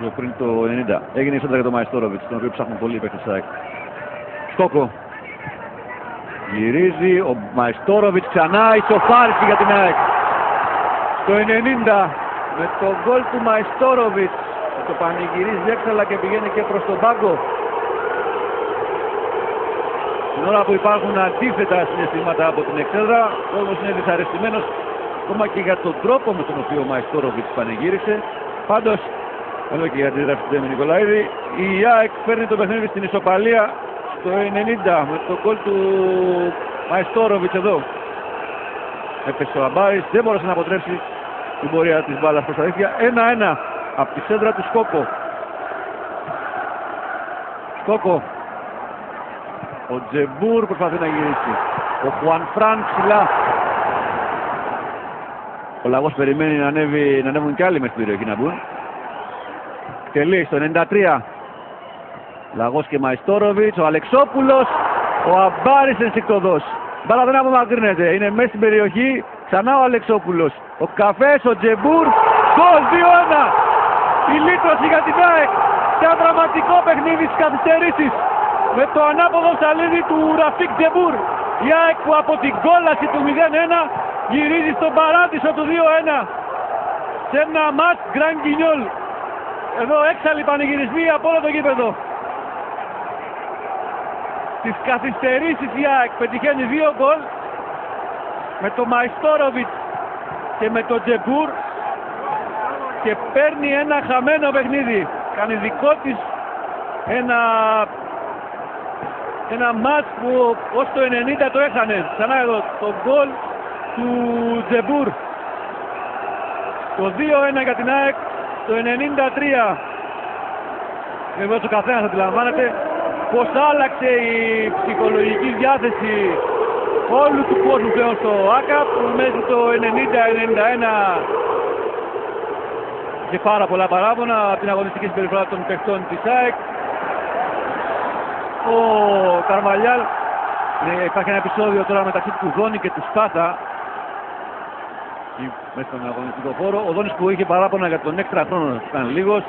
νομίζω πριν το 90. Έγινε η σέντρα για τον Μαϊστόροβιτς, τον οποίο ψάχνουν πολύ οι παίκτες της ΑΕΚ. Σκόκο. Γυρίζει ο Μαϊστόροβιτς ξανά, ισοφάριση για την ΑΕΚ. Στο 90 με τον γκολ του Μαϊστόροβιτς. Το πανηγυρίζει έξαλα και πηγαίνει και προς τον πάγκο. Την ώρα που υπάρχουν αντίθετα συναισθήματα από την εξέδρα, ο κόσμος είναι δυσαρεστημένος ακόμα και για τον τρόπο με τον οποίο ο Μαϊστόροβιτς πανηγύρισε. Πάντως, εδώ και η αντίδραση του Ντέμι Νικολαίδη, η ΑΕΚ φέρνει το παιχνίδι στην ισοπαλία στο 90 με τον γκολ του Μαϊστόροβιτς εδώ. Έπεσε ο Αμπάρης, δεν μπορούσε να αποτρέψει την πορεία της μπάλας προς τα δίχτυα. 1-1 από τη σέντρα του Σκόκο. Σκόκο. Ο Τζεμπούρ προσπαθεί να γυρίσει. Ο Χουανφράν ψηλά. Ο λαγός περιμένει να ανέβουν κι άλλοι μες στην περιοχή να μπουν. Τελεί στο 93. Λαγός και Μαϊστόροβιτς. Ο Αλεξόπουλος. Ο Αμπάρης ενστικτωδός. Μπάλα δεν απομακρύνεται. Είναι μέσα στην περιοχή. Ξανά ο Αλεξόπουλος. Ο Καφές, ο Τζεμπούρ. Γκολ 2-1. Η λύτρωση για την ΑΕΚ. Σε ένα δραματικό παιχνίδι στις καθυστερήσεις. Με το ανάποδο ψαλίδι του Ραφίκ Τζεμπούρ. Η ΑΕΚ που από την κόλαση του 0-1 γυρίζει στον παράδεισο του 2-1. Σε ένα μάτς Γκραν Γκινιόλ. Εδώ έξαλλοι πανηγυρισμοί από όλο το γήπεδο. Στις καθυστερήσεις η ΑΕΚ πετυχαίνει 2 γκολ. Με το Μαϊστόροβιτς και με το Τζεμπούρ. Και παίρνει ένα χαμένο παιχνίδι. Κάνει δικό της ένα μάτς που ως το 90 το έχανε. Ξανά εδώ το γκολ του Τζεμπούρ. Το 2-1 για την ΑΕΚ το 93. Βεβαίως ο καθένας αντιλαμβάνεται πως άλλαξε η ψυχολογική διάθεση όλου του κόσμου πλέον στο ΆΚΑ, που μέχρι το 90-91 και πάρα πολλά παράπονα από την αγωνιστική συμπεριφορά των παιχτών της ΑΕΚ. Ο Καρβαλιάλ, υπάρχει ένα επεισόδιο τώρα μεταξύ του Δόνη και του Σπάτα μέσα στον αγωνιστικό χώρο. Ο Δόνης που είχε παράπονα για τον έξτρα χρόνο ήταν λίγος.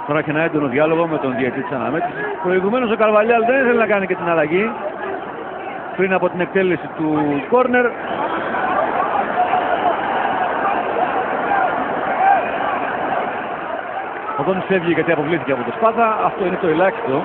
Τώρα έχει ένα έντονο διάλογο με τον διαιτητή της αναμέτρησης. Προηγουμένως ο Καρβαλιάλ δεν ήθελε να κάνει και την αλλαγή πριν από την εκτέλεση του κόρνερ. Ο Δόνης φεύγει γιατί αποβλήθηκε από το Σπάτα. Αυτό είναι το ελάχιστο